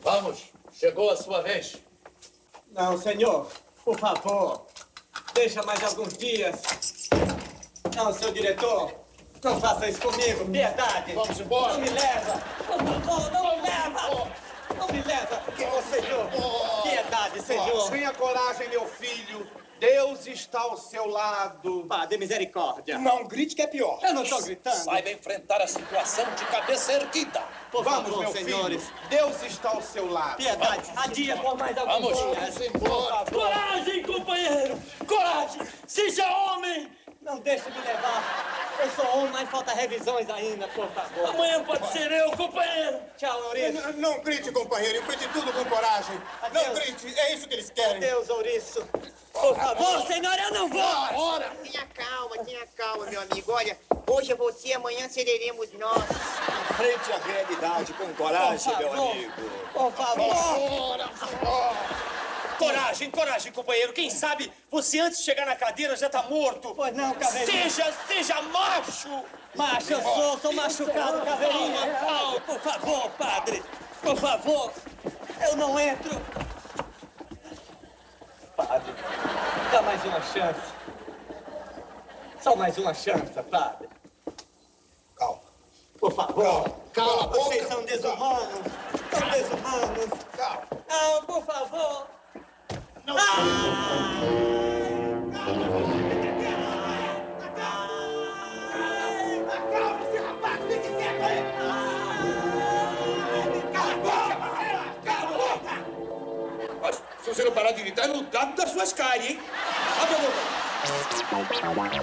Vamos, chegou a sua vez. Não, senhor, por favor, deixa mais alguns dias. Não, seu diretor, não faça isso comigo, piedade. Vamos embora. Não me leva, por favor, não me leva. Não me leva, senhor. Piedade, senhor. Tenha coragem, meu filho. Deus está ao seu lado. Padre, misericórdia. Não grite que é pior. Eu não estou gritando. Saiba enfrentar a situação de cabeça erguida. Por Vamos, favor, meu senhores. filho. Deus está ao seu lado. Piedade, adia por mais alguns Vamos, dias. vamos embora. Coragem, companheiro! Coragem! Seja homem! Não deixe me levar. Eu sou homem, mas falta revisões ainda, por favor. Amanhã pode ser eu, companheiro! Tchau, Ouriço. Não grite, companheiro. Enfrente tudo com coragem. Adeus. Não grite. É isso que eles querem. Adeus, Ouriço. Por favor, senhor, eu não vou. Ora! Tenha calma, meu amigo. Olha, hoje é você, amanhã seremos nós. Frente à realidade com coragem, meu amigo. Por favor. Coragem, coragem, companheiro! Quem sabe você antes de chegar na cadeira já tá morto! Pois não, Caveirinha. Seja macho! Macho, eu sou machucado, Caveirinha. Por favor, padre. Por favor. Eu não entro. Padre, dá mais uma chance. Só mais uma chance, padre. Calma. Por favor. Cala a boca. Vocês são desumanos. São desumanos. Calma. Não, por favor. Não. Calma-se, rapaz. Fique quieto aí. Cala a boca. Cala a boca. Mas se você não parar de gritar, eu não trato das suas caras, hein? Abre a boca.